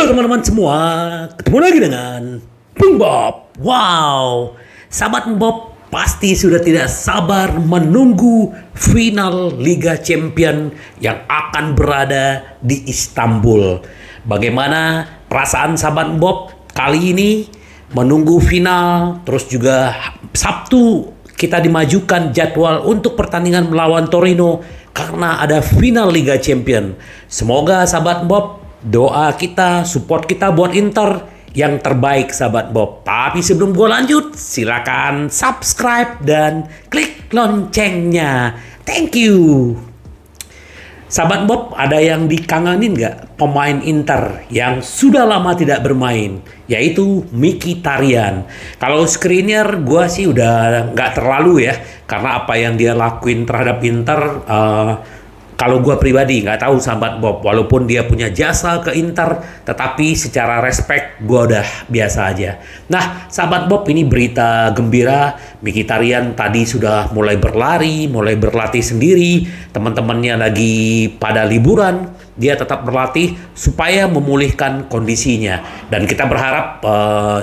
Halo teman-teman semua, ketemu lagi dengan Bung Bob. Wow, sahabat Bob pasti sudah tidak sabar menunggu final Liga Champion yang akan berada di Istanbul. Bagaimana perasaan sahabat Bob kali ini menunggu final, terus juga Sabtu kita dimajukan jadwal untuk pertandingan melawan Torino karena ada final Liga Champion. Semoga sahabat Bob, doa kita, support kita buat Inter yang terbaik sahabat Bob. Tapi sebelum gue lanjut, silakan subscribe dan klik loncengnya. Thank you. Sahabat Bob, ada yang dikangenin nggak pemain Inter yang sudah lama tidak bermain? Yaitu Mkhitaryan. Kalau Skriniar gue sih udah nggak terlalu ya, karena apa yang dia lakuin terhadap Inter, kalau gue pribadi nggak tahu sahabat Bob, walaupun dia punya jasa ke Inter, tetapi secara respect gue udah biasa aja. Nah sahabat Bob, ini berita gembira, Mkhitaryan tadi sudah mulai berlari, mulai berlatih sendiri, teman-temannya lagi pada liburan, dia tetap berlatih supaya memulihkan kondisinya. Dan kita berharap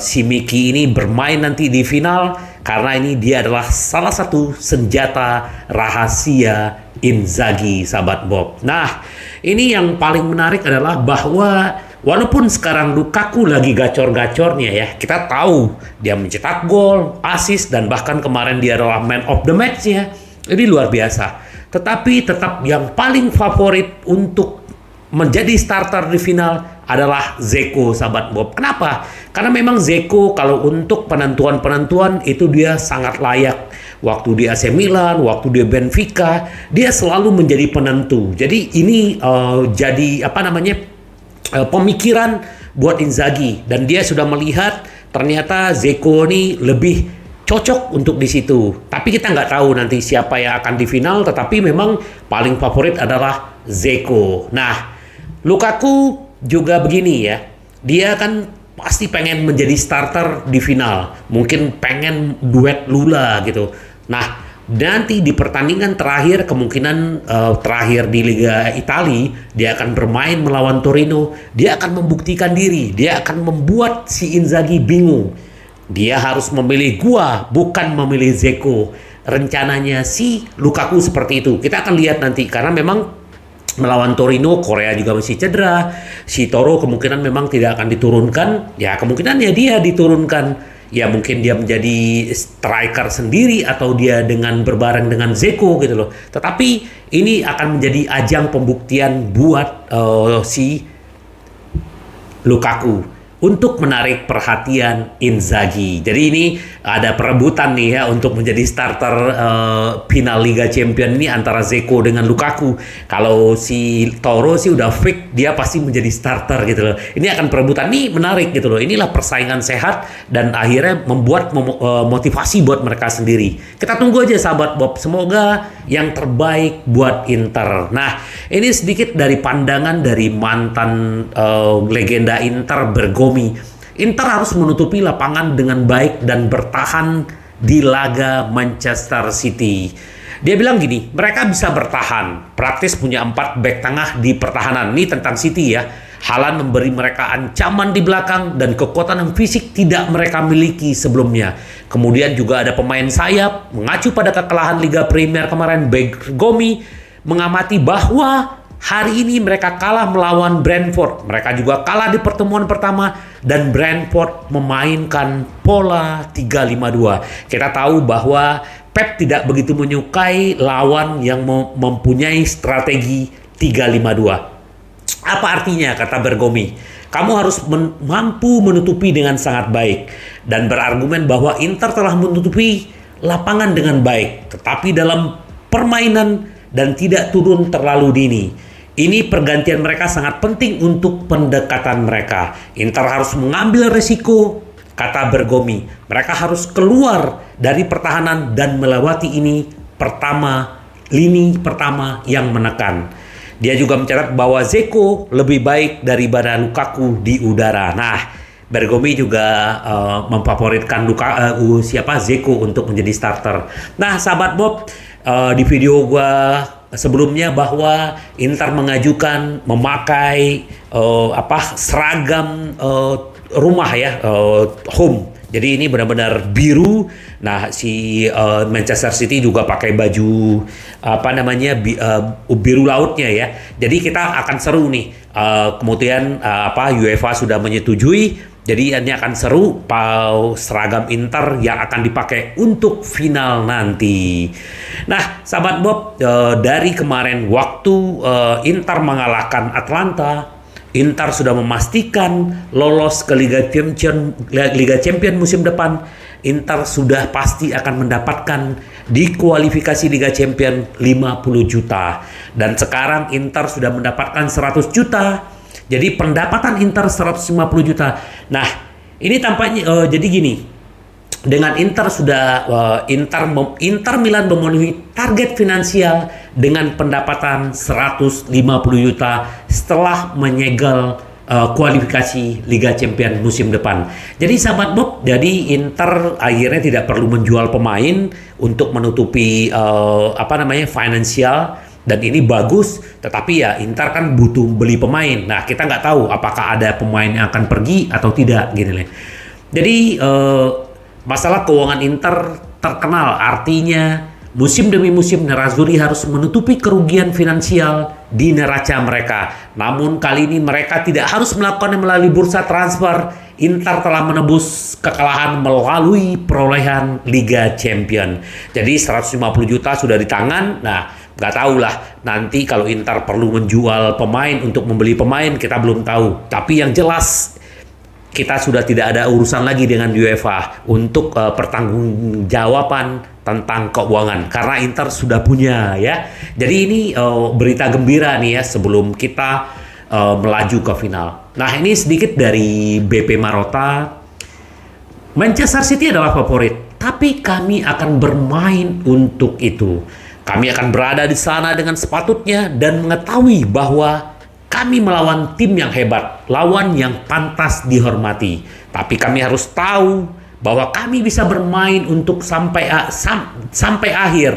si Miki ini bermain nanti di final, karena ini dia adalah salah satu senjata rahasia Inzaghi sahabat Bob. Nah, ini yang paling menarik adalah bahwa walaupun sekarang Lukaku lagi gacor-gacornya ya, kita tahu dia mencetak gol, assist, dan bahkan kemarin dia adalah man of the match ya. Ini luar biasa. Tetapi tetap yang paling favorit untuk menjadi starter di final adalah Dzeko sahabat Bob. Kenapa? Karena memang Dzeko kalau untuk penentuan-penentuan itu dia sangat layak. Waktu di AC Milan, waktu di Benfica, dia selalu menjadi penentu. Jadi ini jadi pemikiran buat Inzaghi, dan dia sudah melihat ternyata Dzeko ini lebih cocok untuk di situ. Tapi kita nggak tahu nanti siapa yang akan di final, tetapi memang paling favorit adalah Dzeko. Nah, Lukaku juga begini ya, dia kan pasti pengen menjadi starter di final, mungkin pengen duet Lula gitu. Nah, nanti di pertandingan terakhir, kemungkinan terakhir di Liga Italia, dia akan bermain melawan Torino, dia akan membuktikan diri, dia akan membuat si Inzaghi bingung. Dia harus memilih gua, bukan memilih Dzeko. Rencananya si Lukaku seperti itu. Kita akan lihat nanti, karena memang melawan Torino, Korea juga masih cedera. Si Toro kemungkinan memang tidak akan diturunkan. Ya kemungkinan ya dia diturunkan. Ya mungkin dia menjadi striker sendiri atau dia dengan berbareng dengan Dzeko gitu loh. Tetapi ini akan menjadi ajang pembuktian buat si Lukaku untuk menarik perhatian Inzaghi. Jadi ini ada perebutan nih ya untuk menjadi starter final Liga Champion ini antara Dzeko dengan Lukaku. Kalau si Toro sih udah fix dia pasti menjadi starter gitu loh. Ini akan perebutan nih, menarik gitu loh. Inilah persaingan sehat dan akhirnya membuat motivasi buat mereka sendiri. Kita tunggu aja sahabat Bob. Semoga yang terbaik buat Inter. Nah, ini sedikit dari pandangan dari mantan legenda Inter, Bergomi. Inter harus menutupi lapangan dengan baik dan bertahan di laga Manchester City. Dia bilang gini, mereka bisa bertahan, praktis punya 4 bek tengah di pertahanan. Ini tentang City ya. Haaland memberi mereka ancaman di belakang dan kekuatan yang fisik tidak mereka miliki sebelumnya. Kemudian juga ada pemain sayap, mengacu pada kekalahan Liga Premier kemarin, Bergomi mengamati bahwa hari ini mereka kalah melawan Brentford. Mereka juga kalah di pertemuan pertama dan Brentford memainkan pola 3-5-2. Kita tahu bahwa Pep tidak begitu menyukai lawan yang mempunyai strategi 3-5-2. Apa artinya kata Bergomi? Kamu harus mampu menutupi dengan sangat baik, dan berargumen bahwa Inter telah menutupi lapangan dengan baik, tetapi dalam permainan dan tidak turun terlalu dini. Ini pergantian mereka sangat penting untuk pendekatan mereka. Inter harus mengambil risiko, kata Bergomi. Mereka harus keluar dari pertahanan dan melewati lini pertama yang menekan. Dia juga mencatat bahwa Dzeko lebih baik daripada Lukaku di udara. Nah, Bergomi juga memfavoritkan Dzeko untuk menjadi starter. Nah, sahabat Bob, di video gua sebelumnya bahwa Inter mengajukan memakai seragam rumah ya, home. Jadi ini benar-benar biru. Nah, si Manchester City juga pakai baju biru lautnya ya. Jadi kita akan seru nih. Kemudian UEFA sudah menyetujui. Jadi ini akan seru seragam Inter yang akan dipakai untuk final nanti. Nah, sahabat Bob, dari kemarin waktu Inter mengalahkan Atlanta, Inter sudah memastikan lolos ke Liga Champion musim depan. Inter sudah pasti akan mendapatkan di kualifikasi Liga Champion 50 juta. Dan sekarang Inter sudah mendapatkan 100 juta. Jadi pendapatan Inter 150 juta. Nah, ini tampaknya jadi gini. Dengan Inter Inter Milan memenuhi target finansial dengan pendapatan 150 juta setelah menyegel kualifikasi Liga Champions musim depan. Jadi sahabat Bob, jadi Inter akhirnya tidak perlu menjual pemain untuk menutupi finansial. Dan ini bagus, tetapi ya Inter kan butuh beli pemain. Nah, kita nggak tahu apakah ada pemain yang akan pergi atau tidak gitu loh. Jadi masalah keuangan Inter terkenal, artinya musim demi musim Nerazzurri harus menutupi kerugian finansial di neraca mereka. Namun kali ini mereka tidak harus melakukannya melalui bursa transfer. Inter telah menebus kekalahan melalui perolehan Liga Champion. Jadi 150 juta sudah di tangan. Nah, nggak tahu lah nanti kalau Inter perlu menjual pemain untuk membeli pemain, kita belum tahu. Tapi yang jelas kita sudah tidak ada urusan lagi dengan UEFA untuk pertanggungjawaban tentang keuangan karena Inter sudah punya ya. Jadi ini berita gembira nih ya sebelum kita melaju ke final. Nah, ini sedikit dari BP Marotta. Manchester City adalah favorit, tapi kami akan bermain untuk itu. Kami akan berada di sana dengan sepatutnya dan mengetahui bahwa kami melawan tim yang hebat, lawan yang pantas dihormati. Tapi kami harus tahu bahwa kami bisa bermain untuk sampai akhir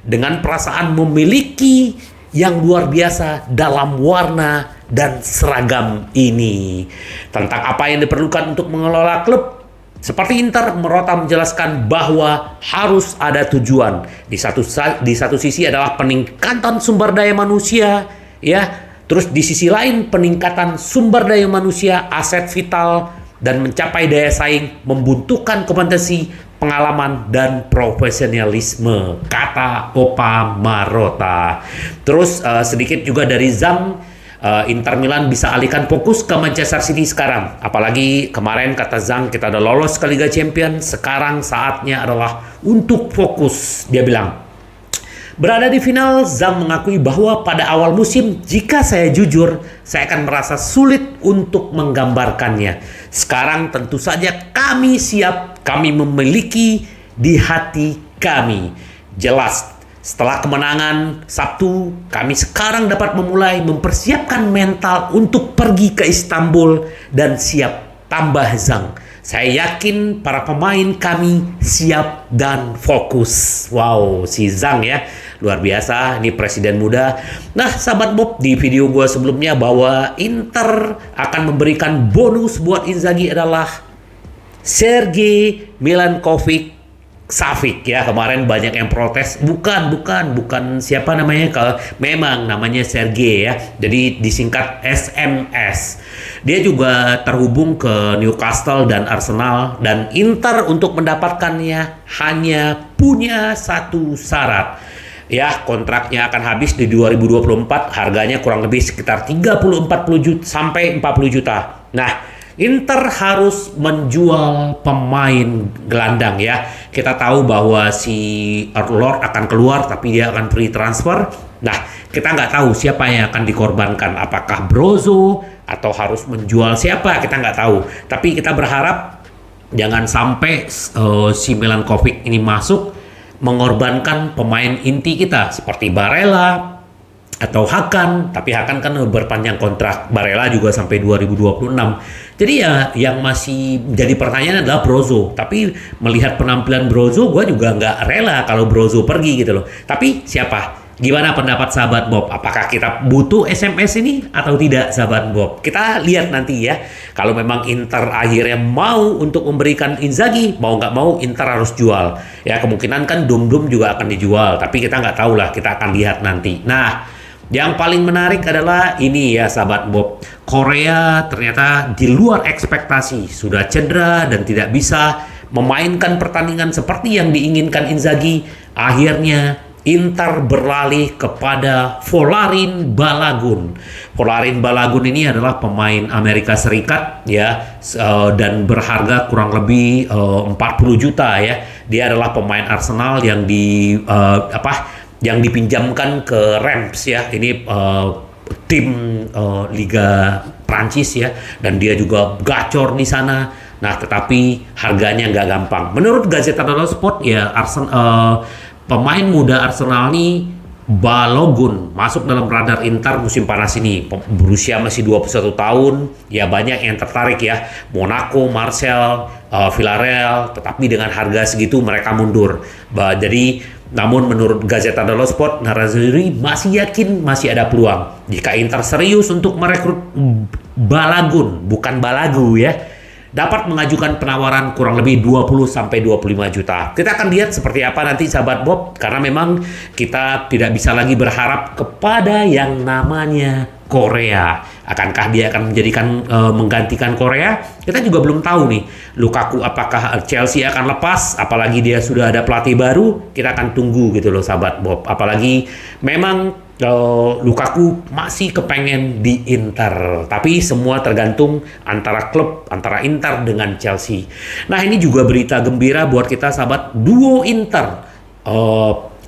dengan perasaan memiliki yang luar biasa dalam warna dan seragam ini. Tentang apa yang diperlukan untuk mengelola klub, seperti Inter, Marotta menjelaskan bahwa harus ada tujuan. Di satu sisi adalah peningkatan sumber daya manusia, ya. Terus di sisi lain peningkatan sumber daya manusia, aset vital, dan mencapai daya saing membutuhkan kompetensi, pengalaman, dan profesionalisme, kata Opa Marotta. Terus sedikit juga dari Zhang, Inter Milan bisa alihkan fokus ke Manchester City sekarang. Apalagi kemarin kata Zhang kita udah lolos ke Liga Champions, sekarang saatnya adalah untuk fokus, dia bilang. Berada di final, Zhang mengakui bahwa pada awal musim, jika saya jujur, saya akan merasa sulit untuk menggambarkannya. Sekarang tentu saja kami siap, kami memiliki di hati kami. Jelas, setelah kemenangan Sabtu, kami sekarang dapat memulai mempersiapkan mental untuk pergi ke Istanbul dan siap, tambah Zhang. Saya yakin para pemain kami siap dan fokus. Wow, si Zhang ya. Luar biasa, ini presiden muda. Nah, sahabat Bob, di video gue sebelumnya bahwa Inter akan memberikan bonus buat Inzaghi adalah Sergej Milinkovic Savic ya. Kemarin banyak yang protes, bukan siapa namanya, memang namanya Sergej ya. Jadi disingkat SMS. Dia juga terhubung ke Newcastle dan Arsenal, dan Inter untuk mendapatkannya hanya punya satu syarat. Ya, kontraknya akan habis di 2024, harganya kurang lebih sekitar 30-40 juta sampai 40 juta. Nah, Inter harus menjual pemain gelandang ya. Kita tahu bahwa si Lord akan keluar tapi dia akan free transfer. Nah, kita nggak tahu siapa yang akan dikorbankan. Apakah Brozo atau harus menjual siapa, kita nggak tahu. Tapi kita berharap jangan sampai si Milinkovic ini masuk mengorbankan pemain inti kita seperti Barella atau Hakan, tapi Hakan kan berpanjang kontrak, Barella juga sampai 2026. Jadi ya yang masih jadi pertanyaan adalah Brozo. Tapi melihat penampilan Brozo, gue juga nggak rela kalau Brozo pergi gitu loh. Tapi siapa? Gimana pendapat sahabat Bob? Apakah kita butuh SMS ini atau tidak sahabat Bob? Kita lihat nanti ya. Kalau memang Inter akhirnya mau untuk memberikan Inzaghi, mau nggak mau Inter harus jual. Ya kemungkinan kan Dum-Dum juga akan dijual. Tapi kita nggak tahu lah, kita akan lihat nanti. Nah, yang paling menarik adalah ini ya sahabat Bob. Korea ternyata di luar ekspektasi. Sudah cedera dan tidak bisa memainkan pertandingan seperti yang diinginkan Inzaghi. Akhirnya Inter beralih kepada Folarin Balogun. Folarin Balogun ini adalah pemain Amerika Serikat ya, dan berharga kurang lebih 40 juta ya. Dia adalah pemain Arsenal yang yang dipinjamkan ke Reims ya. Ini tim Liga Prancis ya, dan dia juga gacor di sana. Nah, tetapi harganya nggak gampang. Menurut Gazzetta dello Sport ya, pemain muda Arsenal ini Balogun masuk dalam radar Inter musim panas ini. Berusia masih 21 tahun, ya banyak yang tertarik ya. Monaco, Marseille, Villarreal, tetapi dengan harga segitu mereka mundur. Jadi, namun menurut Gazzetta dello Sport, Nerazzurri masih yakin masih ada peluang. Jika Inter serius untuk merekrut Balogun, bukan Balagu ya, dapat mengajukan penawaran kurang lebih 20-25 juta. Kita akan lihat seperti apa nanti sahabat Bob, karena memang kita tidak bisa lagi berharap kepada yang namanya Korea. Akankah dia akan menggantikan Korea? Kita juga belum tahu nih. Lukaku apakah Chelsea akan lepas? Apalagi dia sudah ada pelatih baru, kita akan tunggu gitu loh sahabat Bob. Apalagi memang Lukaku masih kepengen di Inter, tapi semua tergantung antara klub, antara Inter dengan Chelsea. Nah, ini juga berita gembira buat kita sahabat. Duo Inter,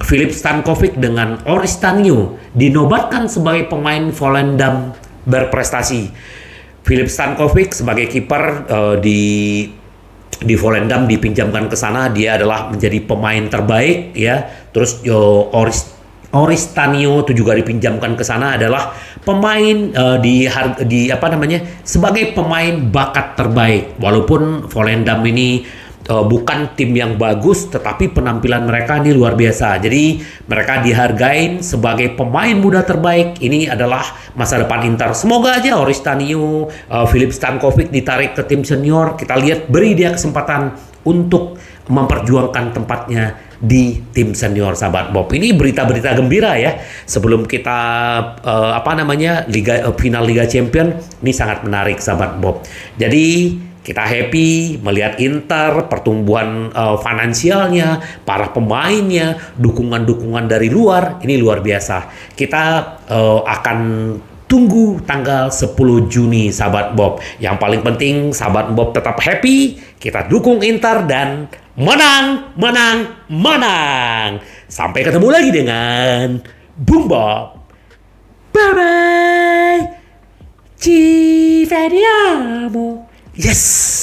Filip Stankovic dengan Oristaniu dinobatkan sebagai pemain Volendam berprestasi. Filip Stankovic sebagai kiper di Volendam dipinjamkan ke sana, dia adalah menjadi pemain terbaik ya. Terus Oristaniu itu juga dipinjamkan ke sana, adalah pemain sebagai pemain bakat terbaik. Walaupun Volendam ini bukan tim yang bagus, tetapi penampilan mereka ini luar biasa. Jadi mereka dihargain sebagai pemain muda terbaik. Ini adalah masa depan Inter. Semoga aja Oristaniu, Filip Stankovic ditarik ke tim senior. Kita lihat, beri dia kesempatan untuk memperjuangkan tempatnya di tim senior sahabat Bob. Ini berita-berita gembira ya. Sebelum kita final Liga Champion, ini sangat menarik sahabat Bob. Jadi kita happy melihat Inter, pertumbuhan finansialnya, para pemainnya, dukungan-dukungan dari luar, ini luar biasa. Kita akan tunggu tanggal 10 Juni sahabat Bob. Yang paling penting sahabat Bob tetap happy, kita dukung Inter dan menang, menang, menang. Sampai ketemu lagi dengan Bung Bob. Bye-bye. Ci vediamo. Yes.